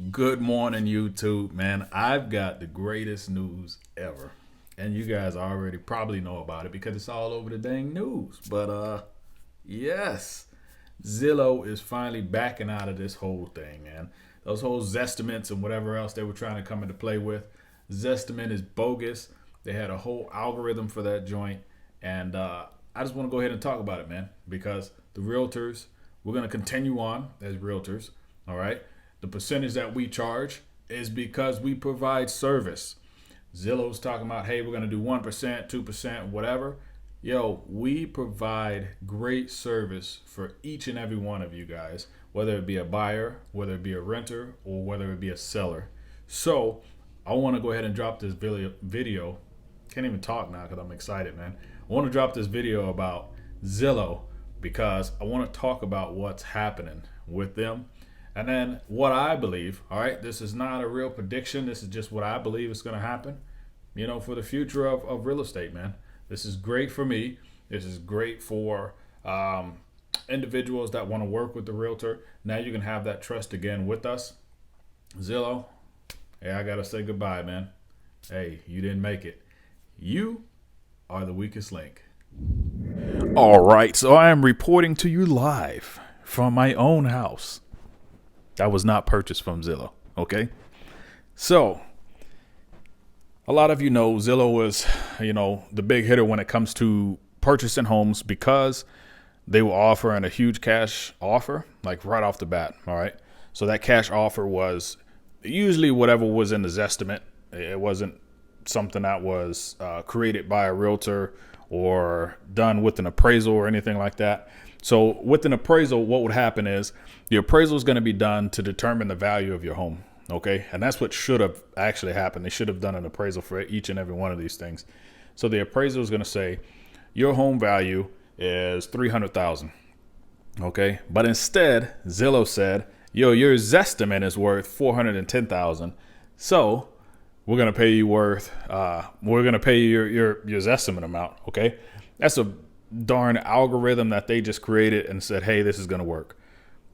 Good morning, YouTube, man. I've got the greatest news ever. And you guys already probably know about it because it's all over the dang news. But yes, Zillow is finally backing out of this whole thing, man. Those whole Zestimates and whatever else they were trying to come into play with. Zestimate is bogus. They had a whole algorithm for that joint. And I just want to go ahead and talk about it, man, because the realtors, we're going to continue on as realtors, all right? The percentage that we charge is because we provide service. Zillow's talking about, hey, we're going to do 1%, 2%, whatever. Yo, we provide great service for each and every one of you guys, whether it be a buyer, whether it be a renter, or whether it be a seller. So I want to go ahead and drop this video. Can't even talk now because I'm excited, man. I want to drop this video about Zillow because I want to talk about what's happening with them. And then what I believe, all right, this is not a real prediction. This is just what I believe is going to happen, for the future of real estate, man. This is great for me. This is great for individuals that want to work with the realtor. Now you can have that trust again with us. Zillow, hey, I got to say goodbye, man. Hey, you didn't make it. You are the weakest link. All right, so I am reporting to you live from my own house. That was not purchased from Zillow, okay? So, a lot of you know Zillow was, the big hitter when it comes to purchasing homes because they were offering a huge cash offer, like right off the bat, all right? So that cash offer was usually whatever was in the Zestimate. It wasn't something that was created by a realtor or done with an appraisal or anything like that. So with an appraisal, what would happen is the appraisal is going to be done to determine the value of your home. Okay. And that's what should have actually happened. They should have done an appraisal for each and every one of these things. So the appraisal is going to say your home value is $300,000. Okay. But instead, Zillow said, your Zestimate is worth $410,000. So we're going to pay you your Zestimate amount. Okay. That's a darn algorithm that they just created and said, hey, this is going to work.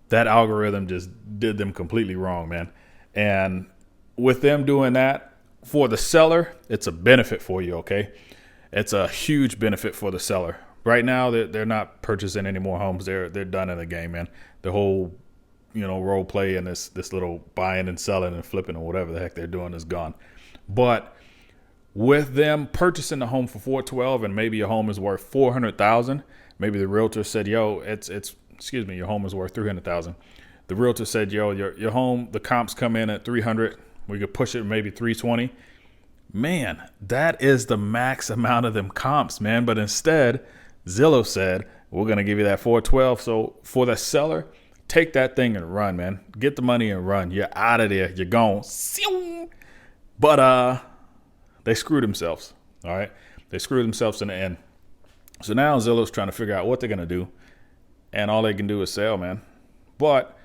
That algorithm just did them completely wrong, man. And with them doing that, for the seller, it's a benefit for you, okay? It's a huge benefit for the seller. Right now, they're not purchasing any more homes. They're done in the game, man. The whole, role play and this little buying and selling and flipping or whatever the heck they're doing is gone. But with them purchasing the home for 412 and maybe your home is worth 400,000, maybe the realtor said, yo, your home is worth 300,000. The realtor said, yo, your home, the comps come in at 300. We could push it maybe 320. Man, that is the max amount of them comps, man. But instead, Zillow said, we're going to give you that 412. So for the seller, take that thing and run, man. Get the money and run. You're out of there. You're gone. But they screwed themselves. All right. They screwed themselves in the end. So now Zillow's trying to figure out what they're going to do. And all they can do is sell, man. But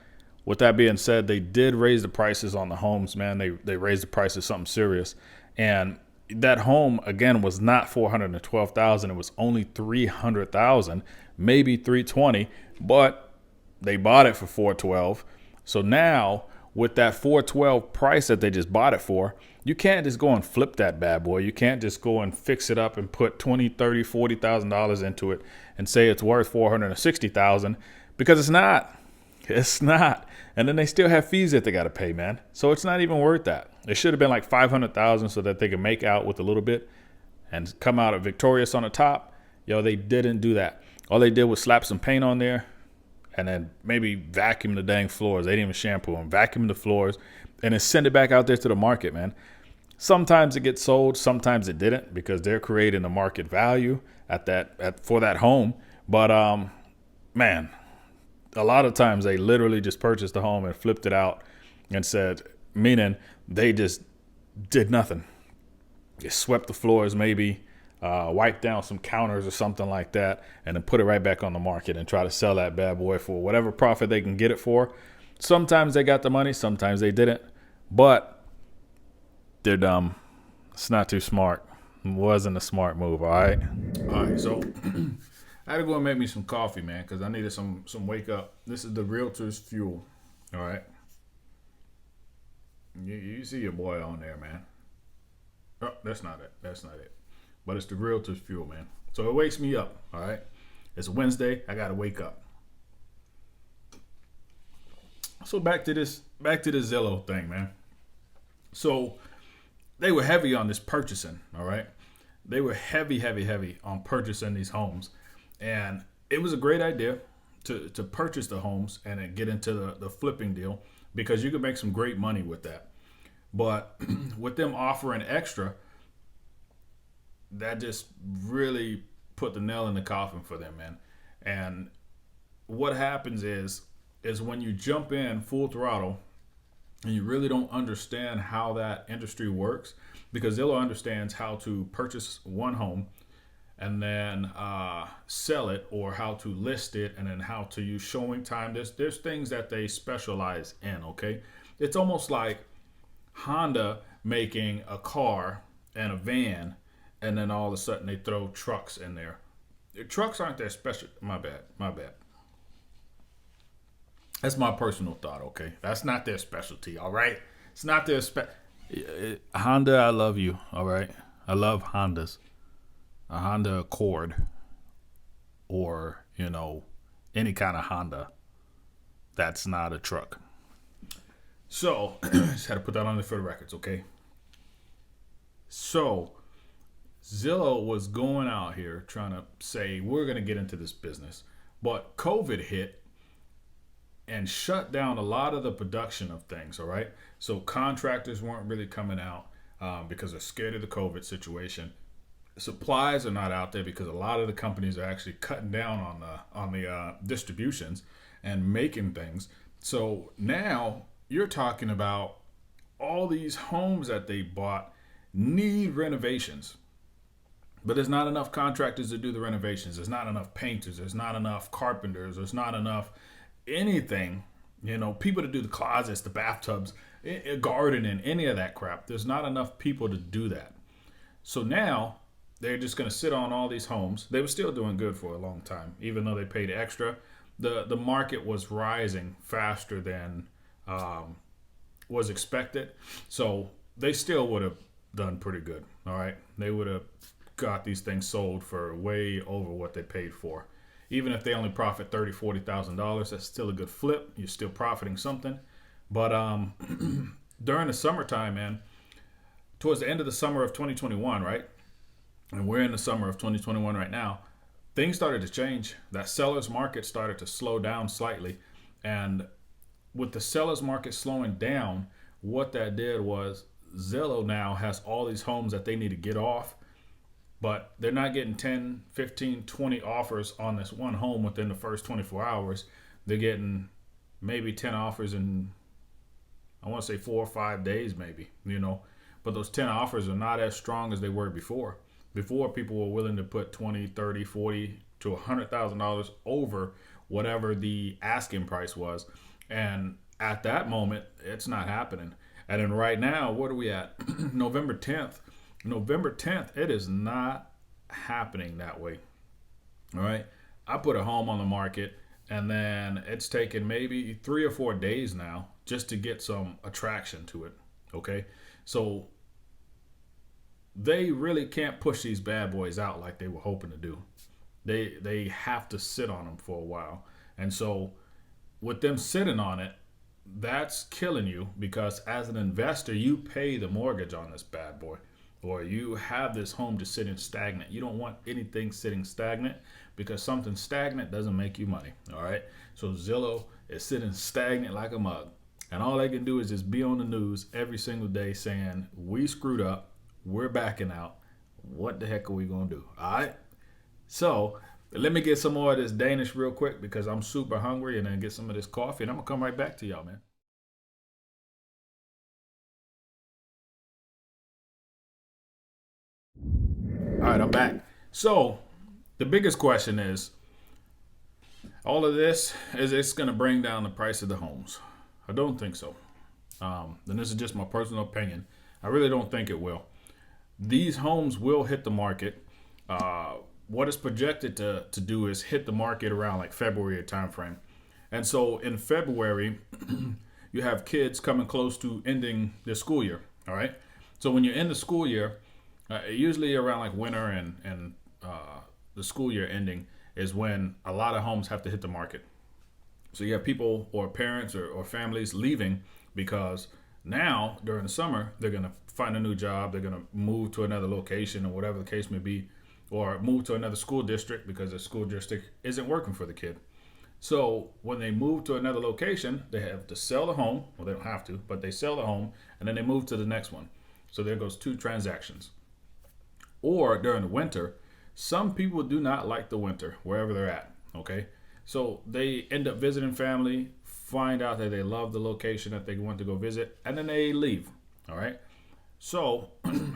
with that being said, they did raise the prices on the homes, man. They raised the prices something serious. And that home, again, was not $412,000. It was only $300,000, maybe $320,000. But they bought it for $412,000. So now with that $412,000 price that they just bought it for, you can't just go and flip that bad boy. You can't just go and fix it up and put $20,000, $30,000, $40,000 into it and say it's worth $460,000 because it's not. It's not. And then they still have fees that they got to pay, man. So it's not even worth that. It should have been like $500,000 so that they could make out with a little bit and come out victorious on the top. Yo, they didn't do that. All they did was slap some paint on there and then maybe vacuum the dang floors. They didn't even shampoo them. Vacuum the floors and then send it back out there to the market, man. Sometimes it gets sold, sometimes it didn't because they're creating the market value for that home. But man, a lot of times they literally just purchased the home and flipped it out and said, meaning they just did nothing. They swept the floors, maybe wiped down some counters or something like that, and then put it right back on the market and try to sell that bad boy for whatever profit they can get it for. Sometimes they got the money, sometimes they didn't, but they're dumb. It's not too smart. It wasn't a smart move, all right? All right, so I had to go and make me some coffee, man, because I needed some wake up. This is the Realtor's Fuel, all right? You see your boy on there, man. Oh, that's not it. That's not it. But it's the Realtor's fuel, man. So it wakes me up. All right. It's a Wednesday. I gotta wake up. So back to this. Back to the Zillow thing, man. So they were heavy on this purchasing. All right. They were heavy on purchasing these homes, and it was a great idea to purchase the homes and then get into the flipping deal because you could make some great money with that. But with them offering extra, that just really put the nail in the coffin for them, man. And what happens is when you jump in full throttle and you really don't understand how that industry works, because Zillow understands how to purchase one home and then sell it, or how to list it, and then how to use showing time. There's things that they specialize in. Okay, it's almost like Honda making a car and a van, and then all of a sudden they throw trucks in there. The trucks aren't that special. My bad. That's my personal thought. Okay, that's not their specialty. All right, it's not their Honda, I love you. All right, I love Hondas. A Honda Accord, or any kind of Honda. That's not a truck. So just had to put that on there for the records, okay? So Zillow was going out here trying to say we're going to get into this business, but COVID hit and shut down a lot of the production of things. All right, so contractors weren't really coming out because they're scared of the COVID situation. Supplies are not out there because a lot of the companies are actually cutting down on the distributions and making things. So now you're talking about all these homes that they bought need renovations, but there's not enough contractors to do the renovations. There's not enough painters. There's not enough carpenters. There's not enough anything, people to do the closets, the bathtubs, gardening, any of that crap. There's not enough people to do that. So now they're just going to sit on all these homes. They were still doing good for a long time, even though they paid extra. The market was rising faster than was expected. So they still would have done pretty good. All right. They would have got these things sold for way over what they paid for. Even if they only profit $30,000, $40,000, that's still a good flip. You're still profiting something. But during the summertime, man, towards the end of the summer of 2021, right? And we're in the summer of 2021 right now, things started to change. That seller's market started to slow down slightly. And with the seller's market slowing down, what that did was Zillow now has all these homes that they need to get off, but they're not getting 10, 15, 20 offers on this one home within the first 24 hours. They're getting maybe 10 offers in, I want to say 4 or 5 days maybe, But those 10 offers are not as strong as they were before. Before, people were willing to put 20, 30, 40 to $100,000 over whatever the asking price was. And at that moment, it's not happening. And then right now, what are we at? November 10th. November 10th, it is not happening that way. All right. I put a home on the market, and then it's taken maybe 3 or 4 days now just to get some attraction to it. Okay. So they really can't push these bad boys out like they were hoping to do. They have to sit on them for a while. And so with them sitting on it, that's killing you, because as an investor, you pay the mortgage on this bad boy, or you have this home just sitting stagnant. You don't want anything sitting stagnant, because something stagnant doesn't make you money. All right. So Zillow is sitting stagnant like a mug. And all they can do is just be on the news every single day saying, we screwed up. We're backing out. What the heck are we going to do? All right. So let me get some more of this Danish real quick, because I'm super hungry, and then get some of this coffee, and I'm going to come right back to y'all, man. All right, I'm back. So the biggest question is, all of this, is it's going to bring down the price of the homes? I don't think so. And this is just my personal opinion. I really don't think it will. These homes will hit the market. What it's projected to do is hit the market around like February timeframe. And so in February, you have kids coming close to ending their school year. All right. So when you're in the school year, usually around like winter and the school year ending is when a lot of homes have to hit the market. So you have people or parents or families leaving because now during the summer they're going to find a new job, they're going to move to another location or whatever the case may be, or move to another school district because the school district isn't working for the kid. So when they move to another location, they have to sell the home. Well, they don't have to, but they sell the home and then they move to the next one. So there goes two transactions. Or during the winter, some people do not like the winter wherever they're at. Okay. So they end up visiting family, find out that they love the location that they want to go visit, and then they leave. All right. So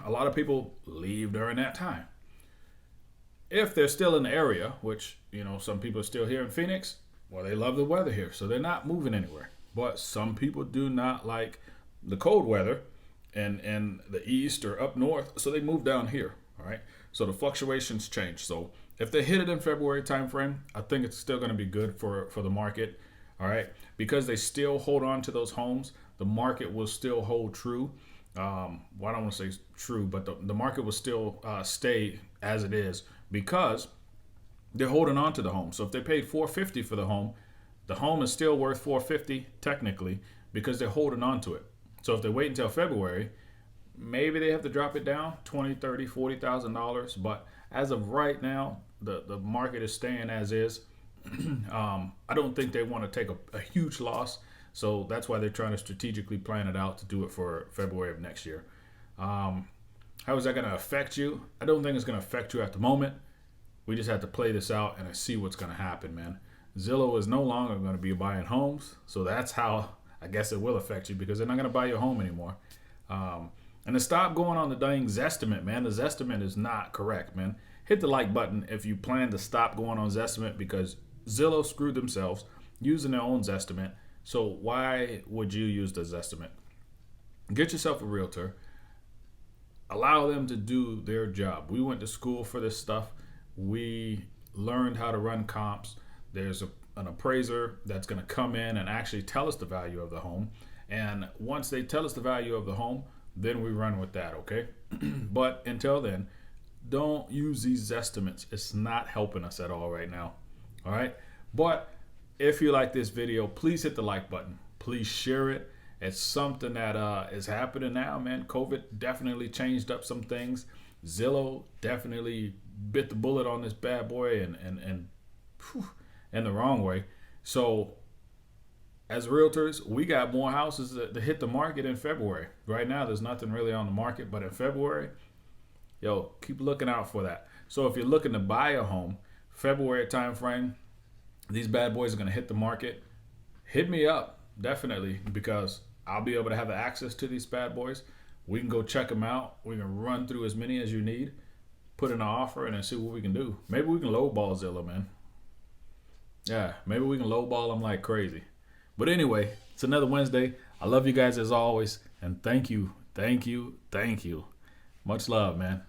a lot of people leave during that time. If they're still in the area, which, some people are still here in Phoenix, well, they love the weather here, so they're not moving anywhere. But some people do not like the cold weather in the east or up north, so they move down here. All right. So the fluctuations change. So if they hit it in February timeframe, I think it's still going to be good for the market. All right. Because they still hold on to those homes, the market will still hold true. Well, I don't want to say true, but the market will still stay as it is because they're holding on to the home. So if they paid $450 for the home is still worth $450 technically because they're holding on to it. So if they wait until February, maybe they have to drop it down $20,000, $30,000, $40,000. But as of right now, the market is staying as is. I don't think they want to take a huge loss. So that's why they're trying to strategically plan it out to do it for February of next year. How is that going to affect you? I don't think it's going to affect you at the moment. We just have to play this out and see what's going to happen, man. Zillow is no longer going to be buying homes. So that's how I guess it will affect you because they're not going to buy your home anymore. And to stop going on the dang Zestimate, man. The Zestimate is not correct, man. Hit the like button if you plan to stop going on Zestimate because Zillow screwed themselves using their own Zestimate. So why would you use the Zestimate? Get yourself a realtor. Allow them to do their job. We went to school for this stuff. We learned how to run comps. There's an appraiser that's going to come in and actually tell us the value of the home. And once they tell us the value of the home, then we run with that, okay? But until then, don't use these estimates. It's not helping us at all right now, all right? But if you like this video, please hit the like button. Please share it. It's something that is happening now, man. COVID definitely changed up some things. Zillow definitely bit the bullet on this bad boy and in the wrong way. So as realtors, we got more houses to hit the market in February. Right now, there's nothing really on the market, but in February, keep looking out for that. So if you're looking to buy a home, February timeframe, these bad boys are going to hit the market. Hit me up, definitely, because I'll be able to have access to these bad boys. We can go check them out. We can run through as many as you need, put in an offer, and then see what we can do. Maybe we can lowball Zillow, man. Yeah, maybe we can lowball them like crazy. But anyway, it's another Wednesday. I love you guys as always. And thank you. Much love, man.